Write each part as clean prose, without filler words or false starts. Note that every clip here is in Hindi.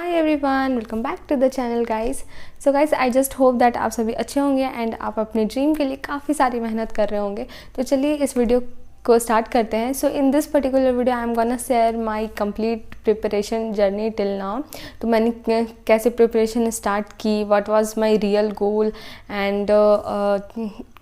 Hi everyone, welcome back to the channel guys. So guys, I just hope that आप सभी अच्छे होंगे एंड आप अपने ड्रीम के लिए काफ़ी सारी मेहनत कर रहे होंगे। तो चलिए इस वीडियो को स्टार्ट करते हैं। So in this particular video I am gonna share my complete preparation journey till now. तो मैंने कैसे प्रिपरेशन स्टार्ट की, what was my real goal and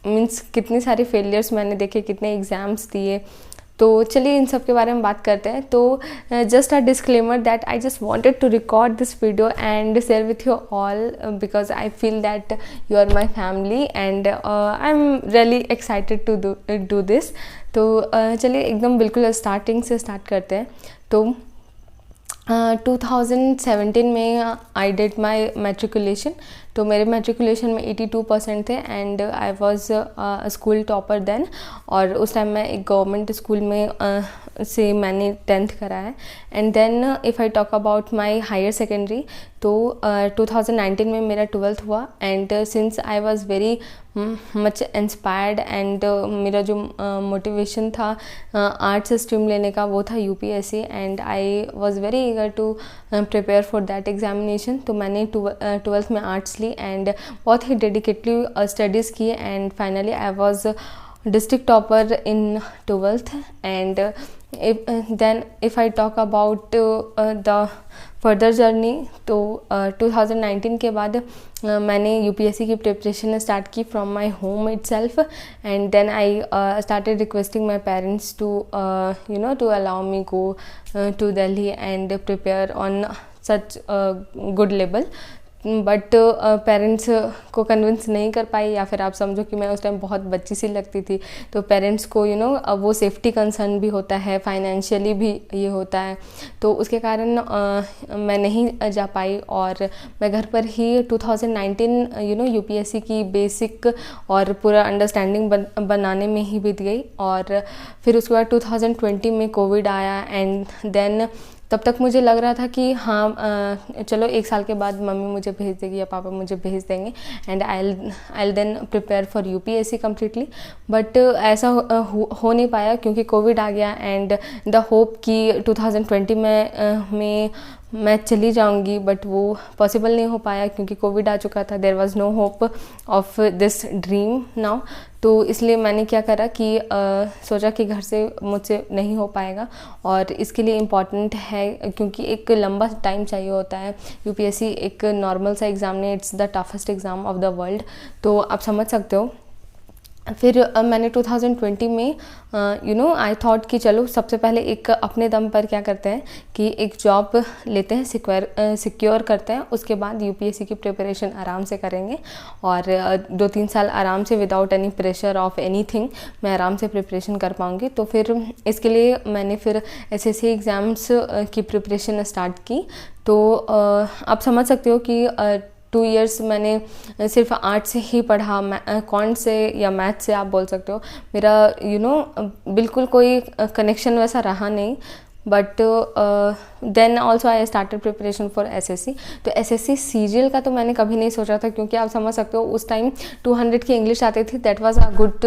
means कितनी सारी फेलियर्स मैंने देखे, कितने एग्ज़ाम्स दिए। तो चलिए इन सब के बारे में बात करते हैं। तो just a disclaimer that I just wanted to record this video and share with you all because I feel that you are my family and I am really excited to do this. तो चलिए एकदम बिल्कुल स्टार्टिंग से स्टार्ट करते हैं। तो 2017 में आई डिड माई मैट्रिकुलेशन। तो मेरे मैट्रिकुलेशन में 82% थे and I was school topper then. और उस टाइम मैं एक गवर्नमेंट स्कूल में से मैंने 10th करा है। And then if I talk about my higher secondary, तो 2019 में मेरा 12th हुआ। And since I was very much inspired and मेरा जो मोटिवेशन था आर्ट्स स्ट्रीम लेने का वो था UPSC and I was very eager to prepare for that examination. तो मैंने 12th में आर्ट्स ली एंड बहुत ही डेडिकेटली स्टडीज़ की and finally I was district topper in 12th. And if I talk about the further journey, तो 2019 के बाद मैंने यूपीएससी की प्रिपरेशन स्टार्ट की from my home itself. And then I started requesting my parents to to allow me go to Delhi and prepare on such a good level. But parents को कन्विंस नहीं कर पाई, या फिर आप समझो कि मैं उस टाइम बहुत बच्ची सी लगती थी। तो पेरेंट्स को वो सेफ्टी कंसर्न भी होता है, फाइनेंशियली भी ये होता है। तो उसके कारण मैं नहीं जा पाई और मैं घर पर ही 2019 यूपीएससी की बेसिक और पूरा अंडरस्टैंडिंग बनाने में ही बीत गई। और फिर उसके बाद 2020 में कोविड आया एंड देन तब तक मुझे लग रहा था कि हाँ चलो 1 साल के बाद मम्मी मुझे भेज देगी या पापा मुझे भेज देंगे and I then prepare for UPSC completely. But ऐसा हो नहीं पाया क्योंकि कोविड आ गया एंड द होप कि 2020 में मैं चली जाऊंगी, बट वो पॉसिबल नहीं हो पाया क्योंकि कोविड आ चुका था। There was no hope of this dream now. तो इसलिए मैंने क्या करा कि सोचा कि घर से मुझसे नहीं हो पाएगा और इसके लिए इम्पॉर्टेंट है क्योंकि एक लंबा टाइम चाहिए होता है। यूपीएससी एक नॉर्मल सा एग्ज़ाम नहीं, it's the toughest exam of the world. तो आप समझ सकते हो। फिर मैंने 2020 में आई थॉट कि चलो सबसे पहले एक अपने दम पर क्या करते हैं कि एक जॉब लेते हैं, सिक्योर करते हैं, उसके बाद यूपीएससी की प्रिपरेशन आराम से करेंगे और 2-3 साल आराम से without any pressure of anything मैं आराम से प्रिपरेशन कर पाऊँगी। तो फिर इसके लिए मैंने फिर एसएससी एग्ज़ाम्स की प्रिपरेशन स्टार्ट की। तो आप समझ सकते हो कि 2 इयर्स मैंने सिर्फ आर्ट से ही पढ़ा, कौन से या मैथ से आप बोल सकते हो। मेरा बिल्कुल कोई कनेक्शन वैसा रहा नहीं। But then also I started preparation for SSC. तो एसएससी सीजीएल का तो मैंने कभी नहीं सोचा था क्योंकि आप समझ सकते हो उस टाइम 200 की इंग्लिश आती थी, that was a good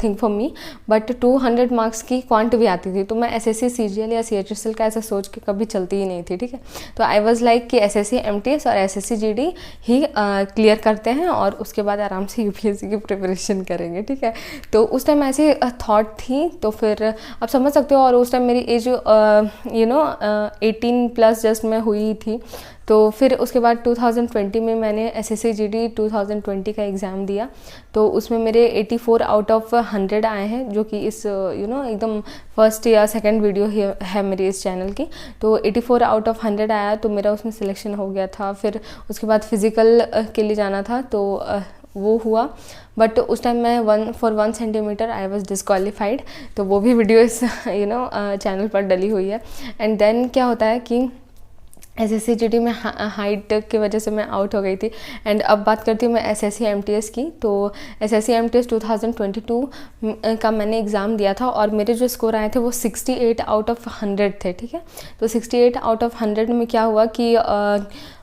thing for me. But 200 marks की क्वांट भी आती थी, तो मैं एसएससी सीजीएल या सीएचएसएल का ऐसा सोच के कभी चलती ही नहीं थी, ठीक है। तो आई वाज लाइक कि एसएससी एमटीएस और एसएससी जीडी ही क्लियर करते हैं और उसके बाद आराम से यूपीएससी की प्रिपरेशन करेंगे, ठीक है। तो उस टाइम ऐसी थॉट थी। तो फिर आप समझ सकते हो, और उस टाइम मेरी एज 18+ जस्ट मैं हुई थी। तो फिर उसके बाद 2020 में मैंने एसएससी जीडी 2020 का एग्ज़ाम दिया। तो उसमें मेरे 84 आउट ऑफ 100 आए हैं, जो कि इस एकदम फर्स्ट या सेकंड वीडियो है मेरी इस चैनल की। तो 84 आउट ऑफ 100 आया, तो मेरा उसमें सिलेक्शन हो गया था। फिर उसके बाद फिज़िकल के लिए जाना था, तो वो हुआ। बट उस टाइम मैं 1 सेंटीमीटर आई वॉज डिस्क्वालीफाइड। तो वो भी वीडियो इस चैनल पर डली हुई है। एंड देन क्या होता है कि एसएससी जीडी में हाइट की वजह से मैं आउट हो गई थी। एंड अब बात करती हूँ मैं एसएससी एमटीएस की। तो एसएससी एमटीएस 2022 का मैंने एग्ज़ाम दिया था और मेरे जो स्कोर आए थे वो 68 आउट ऑफ 100 थे, ठीक है। तो 68 आउट ऑफ 100 में क्या हुआ कि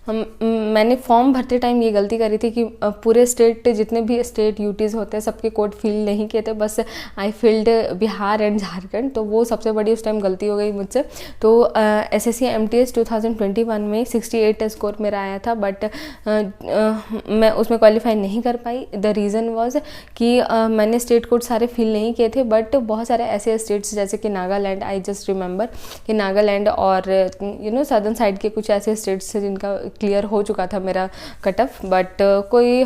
मैंने फॉर्म भरते टाइम ये गलती करी थी कि पूरे स्टेट, जितने भी स्टेट यूटीज़ होते हैं सबके कोड फिल नहीं किए थे, बस आई फिल्ड बिहार एंड झारखंड। तो वो सबसे बड़ी उस टाइम गलती हो गई मुझसे। तो SSC MTS 2021 में 68 स्कोर मेरा आया था, बट मैं उसमें क्वालिफाई नहीं कर पाई। द रीज़न वॉज कि मैंने स्टेट कोड सारे फिल नहीं किए थे, बट बहुत सारे ऐसे स्टेट्स जैसे कि नागालैंड, आई जस्ट रिमेंबर कि नागालैंड और सदर्न साइड के कुछ ऐसे स्टेट्स थे जिनका क्लियर हो चुका था मेरा कट ऑफ, बट कोई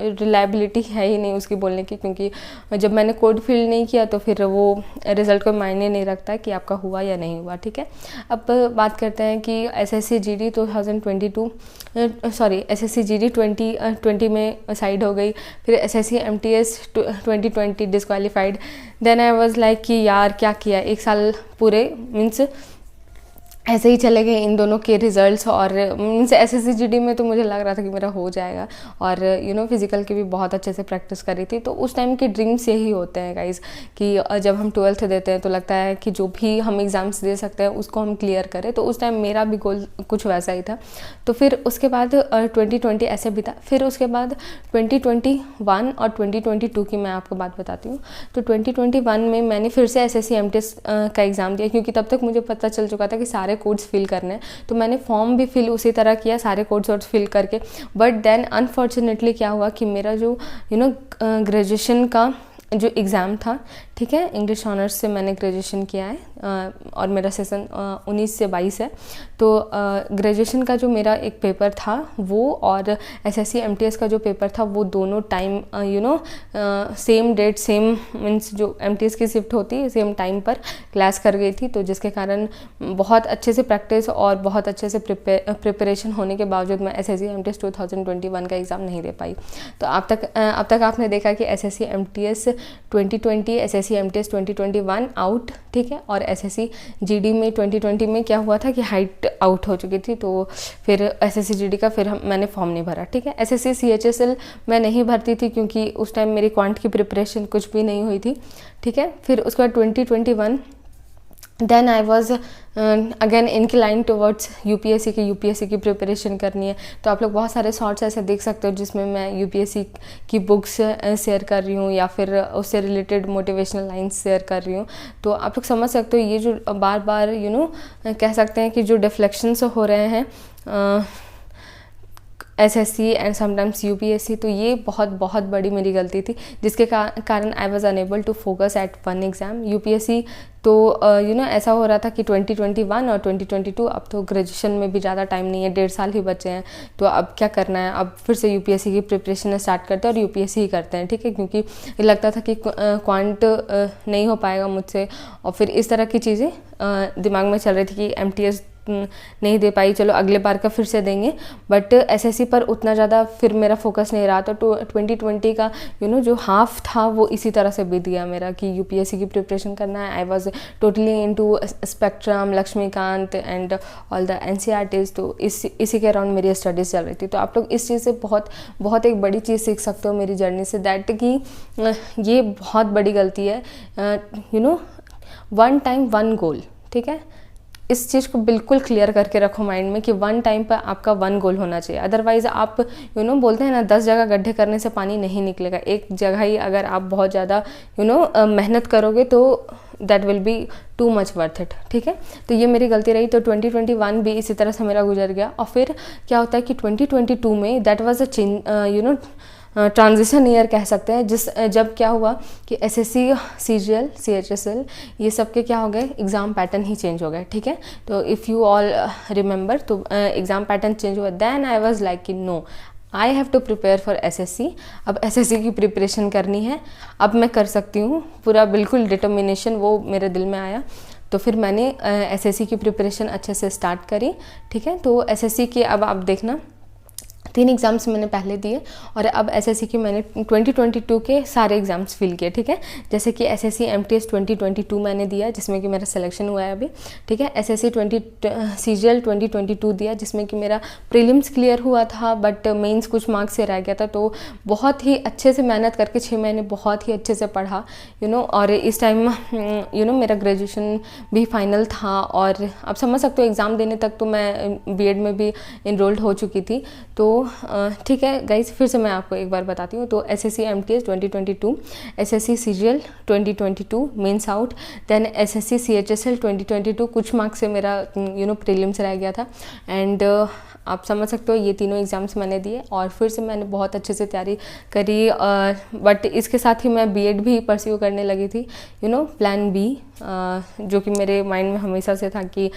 रिलायबिलिटी है ही नहीं उसकी बोलने की, क्योंकि जब मैंने कोड फिल नहीं किया तो फिर वो रिज़ल्ट को मायने नहीं रखता कि आपका हुआ या नहीं हुआ। ठीक है, अब बात करते हैं कि SSC GD 2020 में साइड हो गई, फिर SSC MTS 2020 disqualified. Then I was like कि यार क्या किया, एक साल पूरे मीन्स ऐसे ही चले गए इन दोनों के रिजल्ट्स। और मीन्स SSC GD में तो मुझे लग रहा था कि मेरा हो जाएगा, और फिज़िकल की भी बहुत अच्छे से प्रैक्टिस करी थी। तो उस टाइम के ड्रीम्स यही होते हैं गाइस कि जब हम 12th देते हैं तो लगता है कि जो भी हम एग्ज़ाम्स दे सकते हैं उसको हम क्लियर करें। तो उस टाइम मेरा भी गोल कुछ वैसा ही था। तो फिर उसके बाद 2020 ऐसे बीता। फिर उसके बाद 2021 और 2022 की मैं आपको बात बताती हूँ। तो 2021 में मैंने फिर से SSC MTS का एग्ज़ाम दिया, क्योंकि तब तक मुझे पता चल चुका था कि सारे कोड्स फिल करने हैं। तो मैंने फॉर्म भी फिल उसी तरह किया, सारे कोड्स फिल करके। बट देन अनफॉर्चुनेटली क्या हुआ कि मेरा जो ग्रेजुएशन का जो एग्ज़ाम था, ठीक है, इंग्लिश ऑनर्स से मैंने ग्रेजुएशन किया है, और मेरा सेशन 19 से 22 है। तो ग्रेजुएशन का जो मेरा एक पेपर था वो, और SSC MTS का जो पेपर था वो, दोनों time same date, same means जो MTS की शिफ्ट होती है सेम टाइम पर क्लास कर गई थी। तो जिसके कारण बहुत अच्छे से प्रैक्टिस और बहुत अच्छे से प्रिपरेशन होने के बावजूद मैं SSC MTS 2021 का एग्ज़ाम नहीं दे पाई। तो अब तक आपने देखा कि SSC MTS 2020, SSC MTS 2021 out, ठीक है, और SSC GD में 2020 में क्या हुआ था कि हाइट आउट हो चुकी थी। तो फिर SSC GD का फिर मैंने फॉर्म नहीं भरा। ठीक है, SSC CHSL मैं नहीं भरती थी क्योंकि उस टाइम मेरी क्वांट की प्रिपरेशन कुछ भी नहीं हुई थी। ठीक है, फिर उसके बाद 2021 then I was again incline towards UPSC की प्रिपरेशन करनी है। तो आप लोग बहुत सारे शॉर्ट्स ऐसे देख सकते हो जिसमें मैं यूपीएससी की बुक्स शेयर कर रही हूँ या फिर उससे रिलेटेड मोटिवेशनल लाइन्स शेयर कर रही हूँ। तो आप लोग समझ सकते हो ये जो बार बार कह सकते हैं कि जो डिफ्लेक्शंस हो रहे हैं SSC एंड समटाइम्स यूपीएससी, तो ये बहुत बड़ी मेरी गलती थी जिसके कारण I was unable to focus at one exam. UPSC तो ऐसा हो रहा था कि 2021 और 2022, अब तो ग्रेजुएशन में भी ज़्यादा टाइम नहीं है, 1.5 साल ही बचे हैं। तो अब क्या करना है, अब फिर से यूपीएससी की प्रिपरेशन स्टार्ट करते हैं और यूपीएससी ही करते हैं। ठीक है, क्योंकि लगता था कि क्वांट नहीं हो पाएगा मुझसे, और फिर इस तरह की चीज़ें दिमाग में चल रही थी कि MTS नहीं दे पाई, चलो अगले बार का फिर से देंगे। बट SSC पर उतना ज़्यादा फिर मेरा फोकस नहीं रहा। तो 2020 का जो हाफ था वो इसी तरह से बीत गया मेरा कि यूपीएससी की प्रिपरेशन करना है। I was totally into Spectrum, Laxmikanth and all the NCERTs। तो इसी के अराउंड मेरी स्टडीज़ चल रही थी। तो आप लोग इस चीज़ से बहुत एक बड़ी चीज़ सीख सकते हो मेरी जर्नी से, दैट कि ये बहुत बड़ी गलती है। One time one goal. ठीक है, इस चीज़ को बिल्कुल क्लियर करके रखो माइंड में कि वन टाइम पर आपका वन गोल होना चाहिए। अदरवाइज़ आप बोलते हैं ना 10 जगह गड्ढे करने से पानी नहीं निकलेगा। एक जगह ही अगर आप बहुत ज़्यादा मेहनत करोगे तो that will be too much worth it. ठीक है, तो ये मेरी गलती रही। तो 2021 भी इसी तरह से मेरा गुजर गया। और फिर क्या होता है कि 2022 में that was a change, transition year कह सकते हैं, जब क्या हुआ कि SSC CGL CHSL ये सब के क्या हो गए, एग्ज़ाम पैटर्न ही चेंज हो गए। ठीक है, तो इफ़ यू ऑल रिमेंबर, तो एग्ज़ाम पैटर्न चेंज हुआ। देन आई वाज लाइक कि no, I have to prepare for SSC। अब SSC की प्रिपरेशन करनी है, अब मैं कर सकती हूँ, पूरा बिल्कुल डिटर्मिनेशन वो मेरे दिल में आया। तो फिर मैंने SSC की प्रिपरेशन अच्छे से स्टार्ट करी। ठीक है, तो SSC की अब आप देखना 3 एग्ज़ाम्स मैंने पहले दिए और अब एसएससी के मैंने 2022 के सारे एग्ज़ाम्स फिल किए, ठीक है। जैसे कि एसएससी एमटीएस 2022 मैंने दिया जिसमें कि मेरा सिलेक्शन हुआ है अभी, ठीक है। एसएससी सीजीएल 2022 दिया जिसमें कि मेरा प्रीलिम्स क्लियर हुआ था बट मेंस कुछ मार्क्स से रह गया था। तो बहुत ही अच्छे से मेहनत करके 6 महीने बहुत ही अच्छे से पढ़ा, और इस टाइम मेरा ग्रेजुएशन भी फाइनल था और आप समझ सकते हो एग्ज़ाम देने तक तो मैं बीएड में भी इनरोल्ड हो चुकी थी। तो ठीक है गाइस, फिर से मैं आपको एक बार बताती हूँ। तो SSC MTS 2022, SSC CGL 2022 mains out, then SSC CHSL 2022 कुछ मार्क्स से मेरा प्रीलिम्स रह गया था एंड आप समझ सकते हो ये तीनों एग्ज़ाम्स मैंने दिए और फिर से मैंने बहुत अच्छे से तैयारी करी। बट इसके साथ ही मैं बीएड भी परस्यू करने लगी थी, प्लान बी, जो कि मेरे माइंड में हमेशा से था कि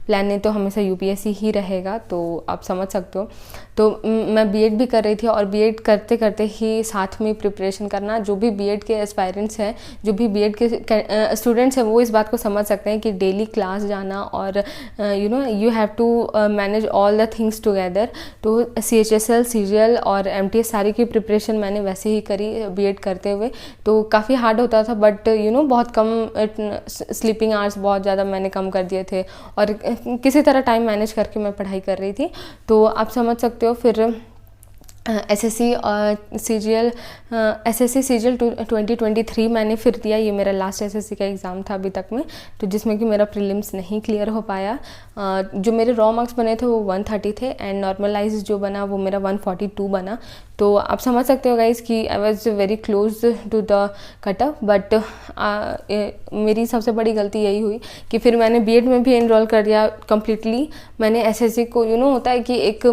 प्लान नहीं तो हमेशा यूपीएससी ही रहेगा, तो आप समझ सकते हो। तो मैं बीएड भी कर रही थी और बीएड करते करते ही साथ में प्रिपरेशन करना। जो भी बीएड के एस्पायरेंट्स हैं, जो भी बीएड के स्टूडेंट्स हैं, वो इस बात को समझ सकते हैं कि डेली क्लास जाना और you have to manage all the things together. तो सीएचएसएल, सीजीएल और एमटीएस सारी की प्रिपरेशन मैंने वैसे ही करी बीएड करते हुए। तो काफ़ी हार्ड होता था बट बहुत कम स्लीपिंग आवर्स बहुत ज़्यादा मैंने कम कर दिए थे और किसी तरह टाइम मैनेज करके मैं पढ़ाई कर रही थी। तो आप समझ सकते हो फिर एसएससी सीजीएल 2023 मैंने फिर दिया। ये मेरा लास्ट एसएससी का एग्ज़ाम था अभी तक में, तो जिसमें कि मेरा प्रीलिम्स नहीं क्लियर हो पाया। जो मेरे रॉ मार्क्स बने थे वो 130 थे एंड नॉर्मलाइज जो बना वो मेरा 142 बना। तो आप समझ सकते हो गाइस कि I was very close to the cut off, but मेरी सबसे बड़ी गलती यही हुई कि फिर मैंने बीएड में भी एनरोल कर दिया कम्प्लीटली। मैंने एसएससी को होता है कि एक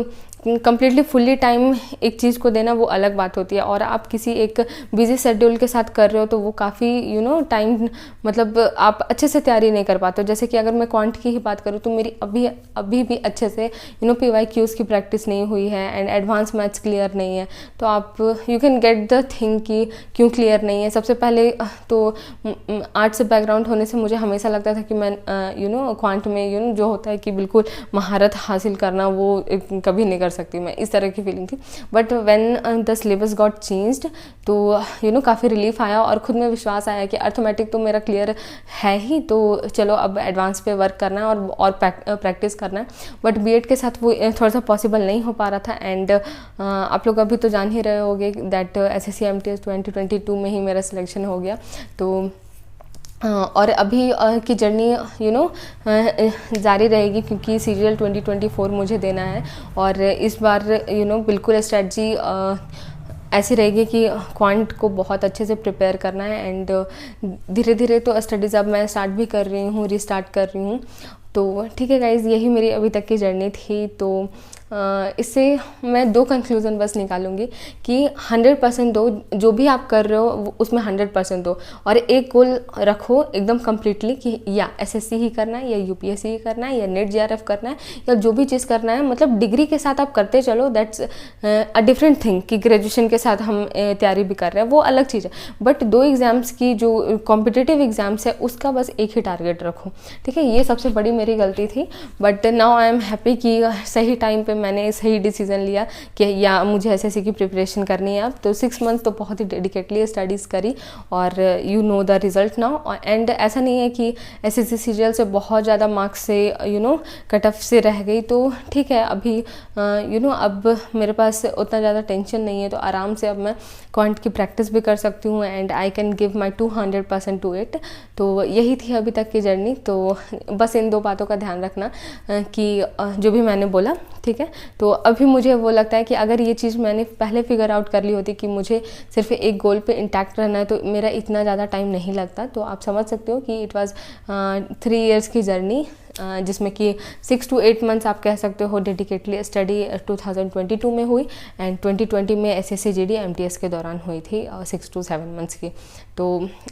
कम्प्लीटली फुल्ली टाइम एक चीज़ को देना वो अलग बात होती है और आप किसी एक बिजी शेड्यूल के साथ कर रहे हो तो वो काफ़ी टाइम मतलब आप अच्छे से तैयारी नहीं कर पाते हो। जैसे कि अगर मैं क्वांट की ही बात करूँ तो मेरी अभी भी अच्छे से PYQs की प्रैक्टिस नहीं हुई है एंड एडवांस मैथ्स क्लियर नहीं है। तो आप you can get the thing कि क्यों क्लियर नहीं है। सबसे पहले तो आर्ट्स से बैकग्राउंड होने से मुझे हमेशा लगता था कि मैं क्वांट में जो होता है कि बिल्कुल महारत हासिल करना वो कभी नहीं कर सकती मैं, इस तरह की फीलिंग थी। But when the syllabus got changed तो काफ़ी रिलीफ आया और खुद में विश्वास आया कि अर्थमेटिक तो मेरा क्लियर है ही, तो चलो अब एडवांस पे वर्क करना है और प्रैक्टिस करना है। बट बीएड के साथ वो थोड़ा सा पॉसिबल नहीं हो पा रहा था एंड आप लोग अभी तो जान ही रहे होगे दैट एसएससी एमटीएस 2022 में ही मेरा सिलेक्शन हो गया। तो और अभी की जर्नी जारी रहेगी क्योंकि सीजीएल 2024 मुझे देना है और इस बार बिल्कुल स्ट्रेटजी ऐसी रहेगी कि क्वांट को बहुत अच्छे से प्रिपेयर करना है एंड धीरे धीरे तो स्टडीज़ अब मैं स्टार्ट भी कर रही हूँ, रीस्टार्ट कर रही हूँ। तो ठीक है गाइज़, यही मेरी अभी तक की जर्नी थी। तो इससे मैं 2 कंक्लूज़न बस निकालूंगी कि 100% दो, जो भी आप कर रहे हो उसमें 100% दो और एक गोल रखो एकदम कम्प्लीटली कि या एसएससी ही करना है या यूपीएससी ही करना है या नेट जेआरएफ करना है या जो भी चीज़ करना है, मतलब डिग्री के साथ आप करते चलो। दैट्स अ डिफरेंट थिंग कि ग्रेजुएशन के साथ हम तैयारी भी कर रहे हैं, वो अलग चीज़ है। बट 2 एग्ज़ाम्स की जो कॉम्पिटिटिव एग्ज़ाम्स है उसका बस एक ही टारगेट रखो, ठीक है। ये सबसे बड़ी मेरी गलती थी but now I am happy कि सही टाइम पे मैंने सही डिसीजन लिया कि या मुझे एसएससी की प्रिपरेशन करनी है अब। तो 6 मंथ तो बहुत ही डेडिकेटली स्टडीज़ करी और द रिज़ल्ट नाउ। एंड ऐसा नहीं है कि एसएससी सीजीएल से बहुत ज़्यादा मार्क्स से कट ऑफ से रह गई, तो ठीक है अभी अब मेरे पास उतना ज़्यादा टेंशन नहीं है, तो आराम से अब मैं क्वांट की प्रैक्टिस भी कर सकती हूँ and I can give my 200% to it. तो यही थी अभी तक की जर्नी। तो बस इन 2 बातों का ध्यान रखना कि जो भी मैंने बोला, ठीक है। तो अभी मुझे वो लगता है कि अगर ये चीज़ मैंने पहले फिगर आउट कर ली होती कि मुझे सिर्फ एक गोल पे इंटैक्ट रहना है तो मेरा इतना ज़्यादा टाइम नहीं लगता। तो आप समझ सकते हो कि इट वाज 3 इयर्स की जर्नी जिसमें कि 6 to 8 मंथ्स आप कह सकते हो डेडिकेटली स्टडी 2022 में हुई एंड 2020 में एसएससी जीडी एमटीएस के दौरान हुई थी 6 to 7 मंथ्स की। तो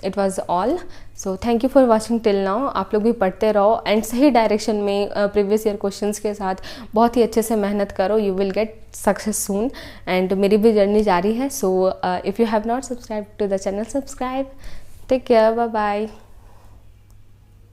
it was all. So thank you for watching till now. आप लोग भी पढ़ते रहो एंड सही डायरेक्शन में प्रीवियस ईयर क्वेश्चंस के साथ बहुत ही अच्छे से मेहनत करो, you will get success soon. And मेरी भी जर्नी जारी है। So if you have not subscribe to the channel, subscribe. Take care, bye bye.